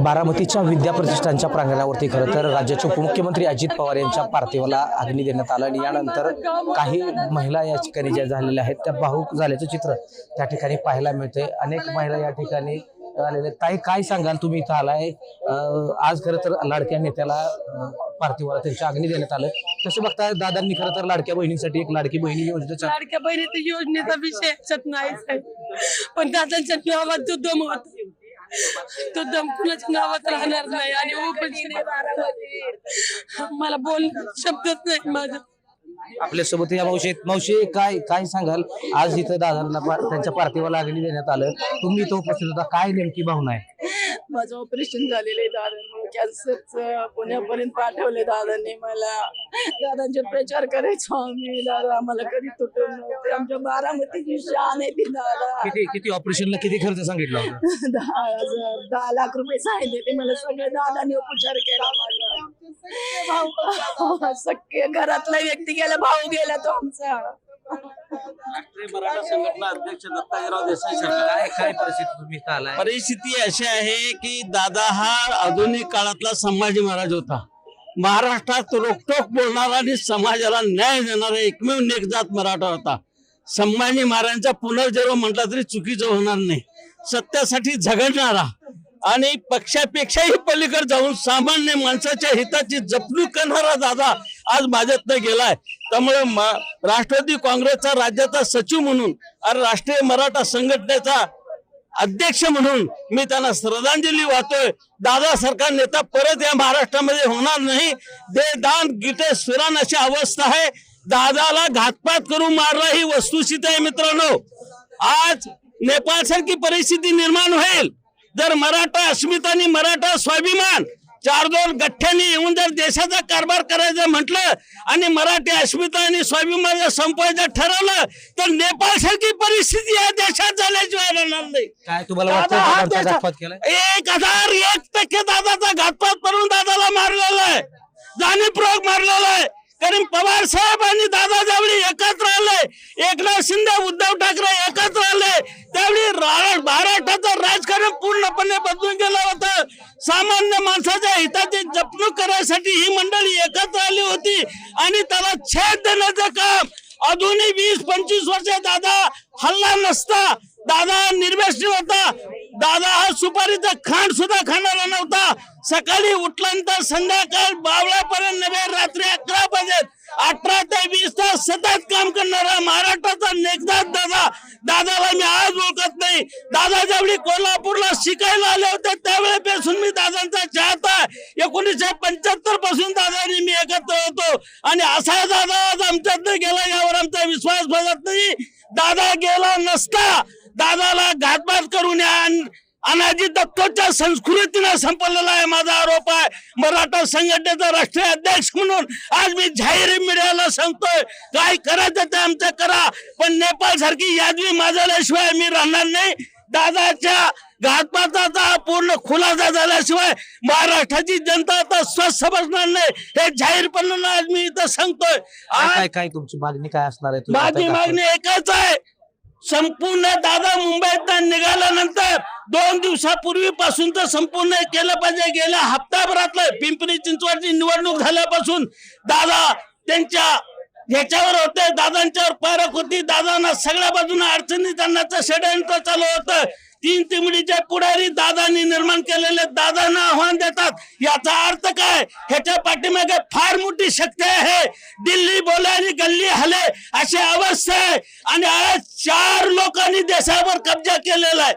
बारामतीच्या विद्याप्रतिष्ठानच्या प्रांगणावरती खरं तर राज्याचे उपमुख्यमंत्री अजित पवार यांच्या पार्थिवाला अग्नी देण्यात आला आणि यानंतर काही महिला या ठिकाणी ज्या झालेल्या आहेत त्या भावूक झाल्याचं चित्र त्या ठिकाणी पाहायला मिळते। अनेक महिला या ठिकाणी आलेले। ताई, काय सांगाल, तुम्ही इथं आलाय, आज खरं तर लाडक्या नेत्याला पार्थिवाला त्यांच्या अग्नी देण्यात आलं, कसं बघताय? दादांनी खरं तर लाडक्या बहिणीसाठी एक लाडकी बहिणी योजनेचा लाडक्या बहिणी योजनेचा विषय याच्यात नाहीच आहे, पण दादांच्या नावात जो दम होता तो दम कुणाच्या नावात राहणार नाही। आणि मला बोल शब्दच नाही माझा। आपल्यासोबत या मावशी काय काय सांगाल? आज इथं दादांना त्यांच्या पार्थिवाला अग्नी देण्यात आलं, तुम्ही इथं उपस्थित होता, काय नेमकी भावना आहे? माझं ऑपरेशन झालेलं आहे दादांमुळे, कॅन्सरचं पुण्यापर्यंत पाठवले दादांनी मला। दादांचे प्रचार करायचो आम्ही, दादा आम्हाला कधी तुटून नव्हते, आमच्या बारामतीची शान आहे ती दादा। किती ऑपरेशनला किती खर्च सांगितला होता? 10 लाख रुपये सांगितले मला, सगळे दादांनी उपचार केला माझा। सगळे घरातला व्यक्ती गेला, भाऊ गेला तो आमचा। राष्ट्रीय मराठा संघटना अध्यक्ष दत्ताजीराव देसाई काय परिस्थिती तुम्ही इथं आलाय? परिस्थिती अशी आहे की दादा हा आधुनिक काळातला संभाजी महाराज होता। महाराष्ट्रात रोखटोक बोलणारा आणि समाजाला न्याय देणारा एकमेव नेकजात मराठा होता। संभाजी महाराजांचा पुनर्जन्म म्हटला तरी चुकीचं होणार नाही। सत्यासाठी झगडणारा आणि पक्षापेक्षाही पलीकडे जाऊन सामान्य माणसाच्या हिताची जपणूक करणारा दादा आज भाजपनं गेलाय। त्यामुळे राष्ट्रवादी काँग्रेसचा राज्याचा सचिव म्हणून आणि राष्ट्रीय मराठा संघटनेचा अध्यक्ष म्हणून मी त्यांना श्रद्धांजली वाहतोय। दादा सारखा नेता परत या महाराष्ट्रामध्ये होणार नाही। दे दान गीते सुरान अशी अवस्था आहे। दादाला घातपात करून मारला ही वस्तुस्थिती आहे मित्रांनो। आज नेपाळ सारखी परिस्थिती निर्माण होईल जर मराठा अस्मिता आणि मराठा स्वाभिमान 4-2 गठ्ठ्यांनी येऊन जर देशाचा कारभार करायचं म्हटलं आणि मराठी अस्मिता आणि स्वाभिमान संपवायचं ठरवलं तर नेपाळ सारखी परिस्थिती या देशात झाल्याशिवाय राहणार नाही। काय तुम्हाला वाटतं घातपात केलाय? 1001% दादाचा घातपात करून दादाला मारलेला आहे, जाणीवपूर्वक मारलेला आहे। कारण पवार साहेब आणि दादा ज्यावेळी एकत्र आले, एकनाथ शिंदे उद्धव ठाकरे एकत्र आले, त्यावेळी महाराष्ट्राचं राजकारण पूर्णपणे बदलून गेलं होतं। सामान्य माणसाच्या हिताची जपणूक करण्यासाठी ही मंडळी एकत्र आली होती आणि त्याला छेद देण्याचं काम अजूनही 20-25 वर्ष दादा हल्ला नसता, दादा निर्व्यसनी होता, दादा हा सुपारीचा खांड सुद्धा खाणारा नव्हता। सकाळी उठल्यानंतर संध्याकाळ बावळापर्यंत नव्हे, रात्री 11 वाजेत 18 ते 20 तास सतत काम करणारा महाराष्ट्राचा नेकजात दादा। दादाला मी आज ओळखत नाही। दादा ज्यावेळी कोल्हापूरला शिकायला आले होते त्यावेळेपासून मी दादांचा चाहता आहे। 1975 पासून दादानी मी एकत्र होतो आणि असा दादा आज आमच्यातनं गेला यावर आमचा विश्वास बसत नाही। दादा गेला नसता, दादाला घातपात करून अनाजी दत्तोच्या संस्कृतीने संपवलेला आहे माझा आरोप आहे। मराठा संघटनेचा राष्ट्रीय अध्यक्ष म्हणून आज मी जाहीर मीडियाला सांगतोय, काय करायचं ते आमचं करा, पण नेपाळ सारखी यादवी माजल्याशिवाय मी राहणार नाही। दादाच्या घातपाताचा पूर्ण खुलासा झाल्याशिवाय महाराष्ट्राची जनता आता स्वस्थ बसणार नाही, हे जाहीरपणाने आज मी इथं सांगतोय। काय तुमची मागणी काय असणार आहे? माझी मागणी एकच आहे, संपूर्ण दादा मुंबईत निघाल्यानंतर 2 दिवसापूर्वीपासून तर संपूर्ण केलं पाहिजे। गेल्या हप्ताभरातलं पिंपरी चिंचवडची निवडणूक झाल्यापासून दादा त्यांच्या ह्याच्यावर होते, दादांच्यावर पारख होती, दादांना सगळ्या बाजूने अडचणी त्यांनाचं षडयंत्र चालू होतं। 3 तिमडीचे पुढारी दादांनी निर्माण केलेले दादांना आव्हान देतात, याचा अर्थ काय? ह्याच्या पाठीमागे फार मोठी शक्ती आहे। दिल्ली बोले आणि गल्ली हले अशी अवस्था आहे आणि आज 4 लोकांनी देशावर कब्जा केलेला आहे।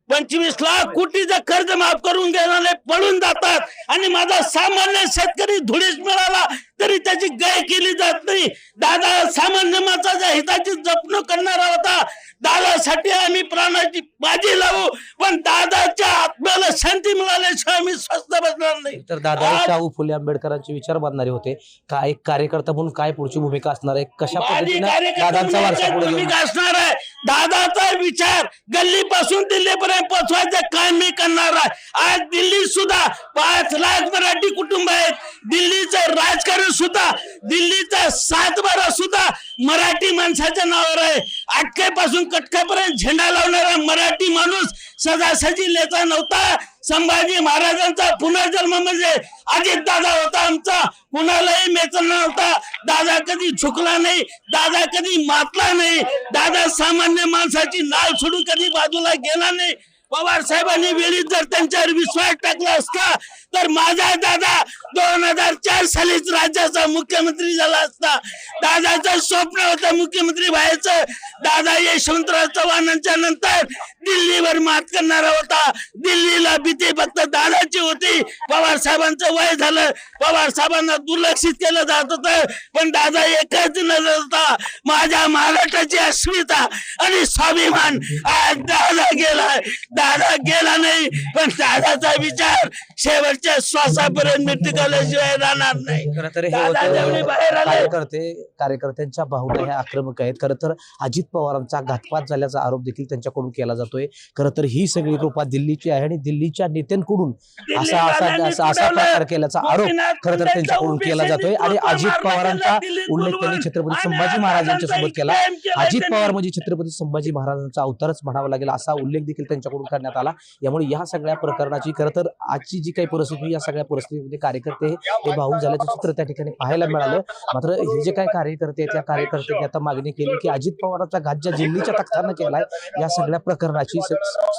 25 लाख कोटीचं कर्ज माफ करून घेणारे पळून जातात आणि माझा सामान्य शेतकरी धुळीस मिळाला तरी त्याची गय केली जात नाही। दादा सामान्य माणसाच्या हिताची जपणूक करणारा होता। दादासाठी आम्ही प्राणाची बाजी लावू, पण दादाच्या आत्म्याला शांती मिळाल्याशिवाय आम्ही स्वस्थ बसणार नाही। तर दादा शाहू फुले आंबेडकरांचे विचार बांधणारे होते, काय एक कार्यकर्ता म्हणून काय पुढची भूमिका असणार आहे? कशा पद्धतीने दादांचा वारसा पुढे भूमिका असणार आहे? दादाचा विचार गल्लीपासून दिल्लीपर्यंत पोहोचवायचं काम मी करणार आहे। आज दिल्लीत सुद्धा 5 लाख मराठी कुटुंब आहेत। दिल्लीचं राजकारण सुद्धा, दिल्लीचा 7-12 सुद्धा मराठी माणसाच्या नावावर आहे। अटकेपासून कटकापर्यंत झेंडा लावणारा मराठी माणूस सजासजी नेता नव्हता. संभाजी महाराजांचा पुनर्जन्म म्हणजे अजित दादा होता आमचा. कुणालाही मेचन नव्हता. दादा कधी झुकला नाही, दादा कधी मातला नाही, दादा सामान्य माणसाची नाळ सोडून कधी बाजूला गेला नाही. पवार साहेबांनी वेळीच जर त्यांच्यावर विश्वास टाकला असता तर माझा दादा 2004 सालीच राज्याचा मुख्यमंत्री झाला असता. दादाचं स्वप्न होतं मुख्यमंत्री व्हायचं. दादा यशवंतराव चव्हाणांच्या नंतर दिल्लीवर मात करणारा होता. दिल्लीला भीती फक्त दादाची होती. पवार साहेबांचं वय झालं, पवार साहेबांना दुर्लक्षित केलं जात होतं, पण दादा एकच नजर होता, माझ्या महाराष्ट्राची अस्मिता आणि स्वाभिमान. आज दादा गेलाय, दादा गेला नाही, पण दादाचा विचार शेवटच्या श्वासापर्यंत मिटकाल्याशिवाय राहणार नाही. खरं तर हे दादा ज्यावेळी बाहेर होतं आले, कार्यकर्त्यांच्या भावना ह्या आक्रमक आहेत. खरं तर अजित पवारांचा घातपात झाल्याचा आरोप देखील त्यांच्याकडून केला जातोय. खरं तर ही सगळी कृपा दिल्लीची आहे आणि दिल्लीच्या नेत्यांकडून असा प्रकार केल्याचा आरोप खरं तर त्यांच्याकडून केला जातोय. आणि अजित पवारांचा उल्लेख त्यांनी छत्रपती संभाजी महाराजांच्या सोबत केला. अजित पवार म्हणजे छत्रपती संभाजी महाराजांचा अवतारच म्हणावा लागेल असा उल्लेख देखील त्यांच्याकडून करण्यात आला. यामुळे या सगळ्या प्रकरणाची खरं तर आजची जी काही परिस्थिती, या सगळ्या परिस्थितीमध्ये कार्यकर्ते हे भावूक झाल्याचं चित्र त्या ठिकाणी पाहायला मिळालं. मात्र हे जे काही कार्यकर्ते आहेत, त्या कार्यकर्त्यांनी आता मागणी केली की अजित पवारांचा घात ज्या दिल्लीच्या तख्तानं केलाय, या सगळ्या प्रकरणाची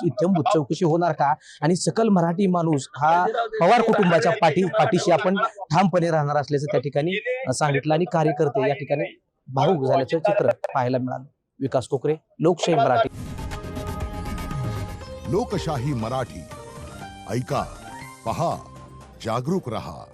इत्यंभूत चौकशी होणार का, आणि सकल मराठी माणूस हा पवार कुटुंबाच्या पाठीशी आपण ठामपणे राहणार असल्याचं त्या ठिकाणी सांगितलं. आणि कार्यकर्ते या ठिकाणी भावूक झाल्याचं चित्र पाहायला मिळालं. विकास कोकरे, लोकशाही मराठी. लोकशाही मराठी ऐका, पहा, जागरूक रहा.